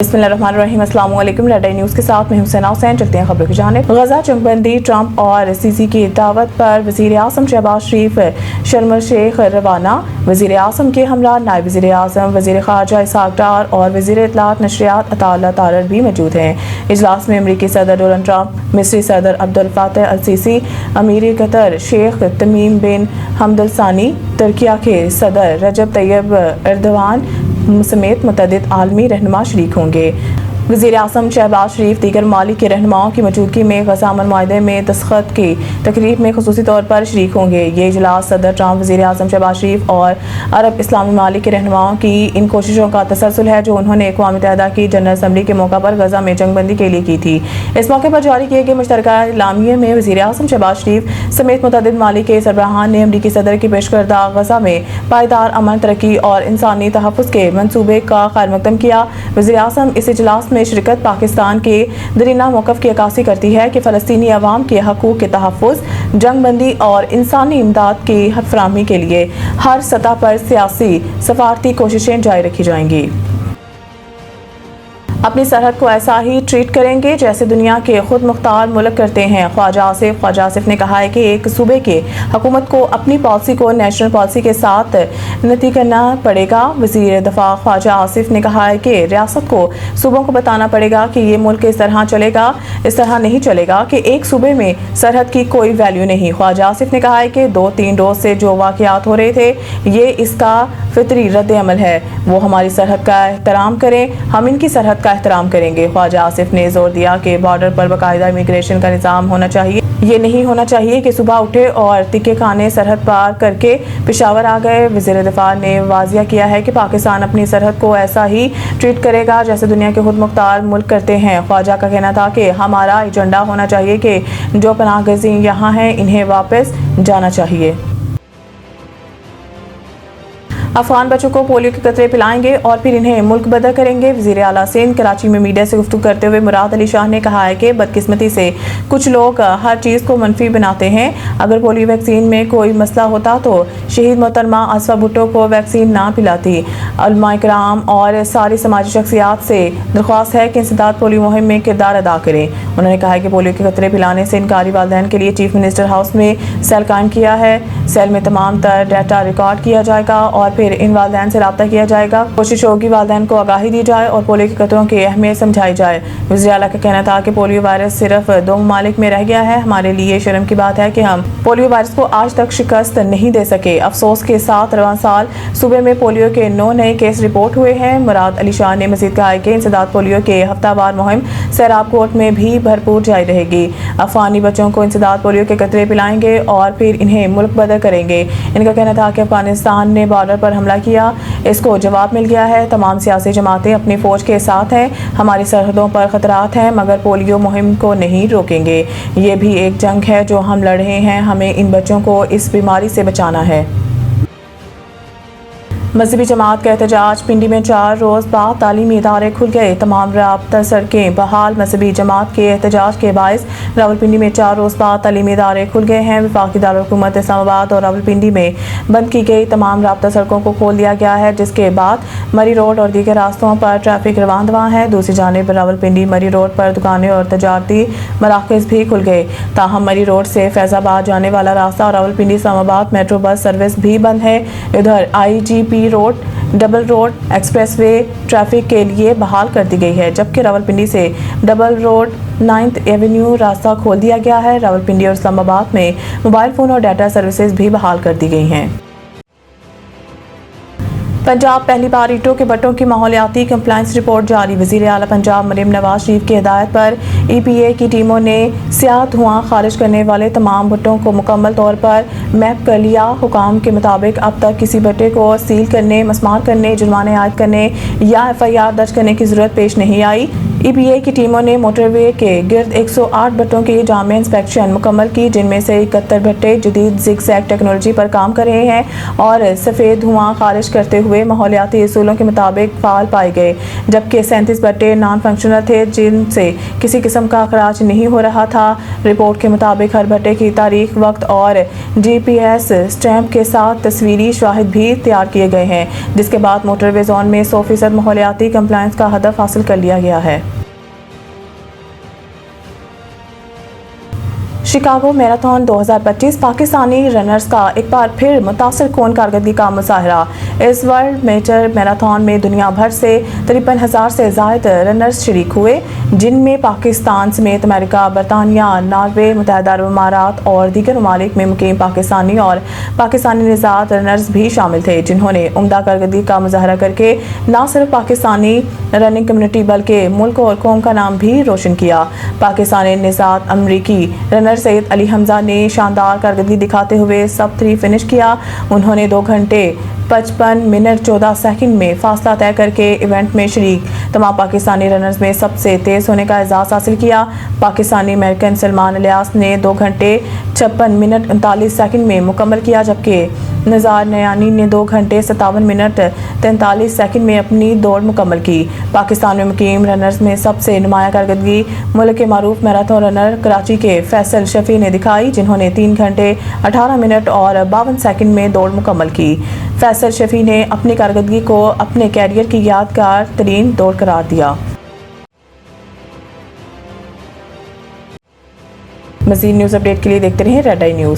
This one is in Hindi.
बिस्मिल्लाहिर्रहमानिर्रहीम। अस्सलाम वालेकुम। रेड आई न्यूज़ के साथ मैं हुसैना हुसैन। चलते हैं खबरों की जानिब। गजा जंगबंदी, ट्रंप और सीसी की दावत पर वज़ीर आज़म शहबाज शरीफ शर्म अल शेख रवाना। वज़ीर आज़म के हमरा नायब वज़ीर आज़म, वज़ीर ख़ारजा इसहाक़ डार और वज़ीर इत्तलात नशरियात अता अल्लाह तारर भी मौजूद हैं। इजलास में अमरीकी सदर डोनाल्ड ट्रंप, मिस्री सदर अब्दुल फ़ातह अल सीसी, अमीर कतर शेख तमीम बिन हमद अल सानी, तुर्किया के सदर रजब तैयब एर्दोगान समेत मुतअद्दिद आलमी रहनुमा शरीक होंगे। वज़ीर आज़म शहबाज शरीफ दीगर ममालिक के रहनुमाओं की मौजूदगी में गजा अमन मुआहदे में दस्तखत की तकरीब में ख़ुसूसी तौर पर शरीक होंगे। ये इजलास सदर ट्रंप, वज़ीर आज़म शहबाज शरीफ और अरब इस्लामी ममालिक के रहनुमाओं की इन कोशिशों का तसलसल है जो उन्होंने अक़वाम मुत्तहिदा की जनरल असम्बली के मौका पर गजा में जंगबंदी के लिए की थी। इस मौके पर जारी किए गए मुश्तरका एलामिये में वज़ीर आज़म शहबाज शरीफ समेत मुतअद्दिद ममालिक के सरबराहान ने अमरीकी सदर की पेश करदा गजा में पायदार अमन, तरक्की और इंसानी तहफ़्फ़ुज़ के मनसूबे का खैरमकदम किया। वज़ीर आज़म इस इजलास में शिरकत पाकिस्तान के दरीना मौक़िफ़ की अक्कासी करती है कि फ़लस्तीनी अवाम के हकूक़ के तहफ़्फ़ुज़, जंगबंदी और इंसानी इमदाद की फ़राहमी के लिए हर सतह पर सियासी सफ़ारती कोशिशें जारी रखी जाएंगी। अपनी सरहद को ऐसा ही ट्रीट करेंगे जैसे दुनिया के खुद मुख्तार मुल्क करते हैं। ख्वाजा आसिफ ने कहा है कि एक सूबे के हुकूमत को अपनी पॉलिसी को नेशनल पॉलिसी के साथ नती करना पड़ेगा। वज़ीर दफ़ा ख्वाजा आसिफ ने कहा है कि रियासत को सूबों को बताना पड़ेगा कि ये मुल्क इस तरह चलेगा, इस तरह नहीं चलेगा कि एक सूबे में सरहद की कोई वैल्यू नहीं। ख्वाजा आसिफ ने कहा है कि 2-3 रोज़ से जो वाक़यात हो रहे थे ये इसका फितरी रद्द अमल है। वो हमारी सरहद का एहतराम करें, हम इनकी सरहद का एहतराम करेंगे। ख्वाजा आसिफ ने जोर दिया कि बॉर्डर पर बाकायदा इमिग्रेशन का निज़ाम होना चाहिए। ये नहीं होना चाहिए कि सुबह उठे और तिक्के खाने सरहद पार करके पेशावर आ गए। वज़ीर दिफा ने वाज़िया किया है कि पाकिस्तान अपनी सरहद को ऐसा ही ट्रीट करेगा जैसे दुनिया के खुद मुख्तार मुल्क करते हैं। ख्वाजा का कहना था कि हमारा एजेंडा होना चाहिए कि जो पनाहगज़ीन यहाँ हैं इन्हें वापस जाना चाहिए। अफगान बच्चों को पोलियो के कतरे पिलाएंगे और फिर इन्हें मुल्क बदर करेंगे। वज़ीर आला सिंध कराची में मीडिया से गुफ्तगू करते हुए मुराद अली शाह ने कहा है कि बदकिस्मती से कुछ लोग हर चीज़ को मनफी बनाते हैं। अगर पोलियो वैक्सीन में कोई मसला होता तो शहीद मोहतरमा आसफा भुट्टो को वैक्सीन ना पिलाती। उलमा इकराम और सारी समाजी शख्सियात से दरख्वास्त है कि इंसदाद पोलियो मुहिम में किरदार अदा करें। उन्होंने कहा है कि पोलियो के कतरे पिलाने से इनकारी वालिदैन के लिए चीफ मिनिस्टर हाउस में सेल कायम किया है। सेल में तमाम तर डाटा रिकॉर्ड किया जाएगा और फिर इन वालिदैन से रब्ता किया जाएगा। कोशिश होगी वालिदैन को आगाही दी जाए और पोलियो के खतरों की अहमियत समझाई जाए। वज़ीर आला का कहना था कि पोलियो वायरस सिर्फ 2 ममालिक में रह गया है। हमारे लिए शर्म की बात है कि हम पोलियो वायरस को आज तक शिकस्त नहीं दे सके। अफसोस के साथ रवां साल सूबे में पोलियो के 9 नए केस रिपोर्ट हुए हैं। मुराद अली शाह ने मज़ीद कहा कि इंसदाद पोलियो के हफ्तावार मुहिम सैराब कोर्ट में भी भरपूर जारी रहेगी। अफगानी बच्चों को इंसदाद पोलियो के कतरे पिलाएंगे और फिर इन्हें मुल्क बदर करेंगे। इनका कहना था कि अफगानिस्तान ने बॉर्डर पर हमला किया, इसको जवाब मिल गया है। तमाम सियासी जमातें अपनी फौज के साथ हैं। हमारी सरहदों पर खतरात हैं मगर पोलियो मुहिम को नहीं रोकेंगे। ये भी एक जंग है जो हम लड़ रहे हैं। हमें इन बच्चों को इस बीमारी से बचाना है। मजहबी जमात का एहतजाज, पिंडी में 4 रोज़ बाद तालीमी इदारे खुल गए, तमाम राब्ता सड़कें बहाल। मजहबी जमात के एहतजाज के बायस रावलपिंडी में 4 रोज़ बाद तालीमी इदारे खुल गए हैं। वफाकी दारुल-हुकूमत इस्लामाबाद और रावलपिंडी में बंद की गई तमाम राब्ता सड़कों को खोल दिया गया है, जिसके बाद मरी रोड और दीगर रास्तों पर ट्रैफिक रवानदवा है। दूसरी जानिब रावलपिंडी मरी रोड पर दुकानें और तजारती मराकज़ भी खुल गए। ताहम मरी रोड से फैज़ाबाद जाने वाला रास्ता और Rawalpindi Islamabad metro bus service भी बंद है। इधर IGP road, double road, expressway traffic के लिए बहाल कर दी गई है, जबकि रावलपिंडी से डबल रोड 9th एवेन्यू रास्ता खोल दिया गया है। रावलपिंडी और इस्लामाबाद में मोबाइल फ़ोन और डाटा सर्विसेज भी बहाल कर दी गई हैं। पंजाब पहली बार ईंटों के भट्टों की माहौलियाती कंप्लायंस रिपोर्ट जारी। वज़ीर आला पंजाब मरीम नवाज शरीफ की हिदायत पर EPA की टीमों ने स्याह धुआं खारिज करने वाले तमाम भट्टों को मुकम्मल तौर पर मैप कर लिया। हुकाम के मुताबिक अब तक किसी भट्टे को सील करने, मसमार करने, जुर्माने आयद करने या FIR दर्ज करने की ज़रूरत पेश नहीं आई। EPA की टीमों ने मोटरवे के गिर्द 108 भट्टों की जामे इंस्पेक्शन मुकम्मल की, जिनमें से 71 भट्टे जदीद जिग-जैग टेक्नोलॉजी पर काम कर रहे हैं और सफ़ेद धुआं खारिज करते हुए माहौलियाती असूलों के मुताबिक फाल पाए गए, जबकि 37 भट्टे नॉन फंक्शनल थे जिनसे किसी किस्म का अखराज नहीं हो रहा था। रिपोर्ट के मुताबिक हर भट्टे की तारीख, वक्त और GPS स्टैंप के साथ तस्वीरी शाहिद भी तैयार किए गए हैं, जिसके बाद मोटरवे जोन में 100% माहौलियाती कंप्लायंस का हदफ हासिल कर लिया गया है। शिकागो मैराथन 2025 पाकिस्तानी रनर्स का एक बार फिर मुतासिर कौन कारकर्दगी का मुजाहरा। इस वर्ल्ड मेजर मैराथन में दुनिया भर से 53,000 से ज़ायद रनर्स शरीक हुए, जिनमें पाकिस्तान समेत अमेरिका, बरतानिया, नॉर्वे, मुत्तहिदा अरब अमारात और दीगर ममालिक में मुकीम पाकिस्तानी और पाकिस्तानी निज़ाद रनर्स भी शामिल थे, जिन्होंने उम्दा कारकर्दगी का मुजाहरा करके न सिर्फ पाकिस्तानी रनिंग कम्युनिटी बल्कि मुल्क और कौम का नाम भी रोशन किया। पाकिस्तानी निज़ाद अमरीकी रनर सैयद अली हमजा ने शानदार कारकर्दगी दिखाते हुए सब 3 फिनिश किया। उन्होंने 2 घंटे 55 मिनट 14 सेकंड में फासला तय करके इवेंट में शरीक तमाम पाकिस्तानी रनर्स में सबसे तेज़ होने का एजाज़ हासिल किया। पाकिस्तानी अमेरिकन सलमान इलियास ने 2 घंटे 56 मिनट 39 सेकंड में मुकम्मल किया, जबकि निज़ार नयानी ने 2 घंटे 57 मिनट 43 सेकंड में अपनी दौड़ मुकम्मल की। पाकिस्तान में मुकीम रनर्स में सबसे नुमाया कारकर्दगी मुल्क के मारूफ मैराथन रनर कराची के फैसल शफी ने दिखाई, जिन्होंने 3 घंटे 18 मिनट और 52 सेकंड में दौड़ मुकम्मल की। फैसल शफी ने अपनी कारकर्दगी को अपने कैरियर की यादगार तरीन दौड़ करार दिया। मज़ीद न्यूज़ अपडेट के लिए देखते रहें रेड आई न्यूज़।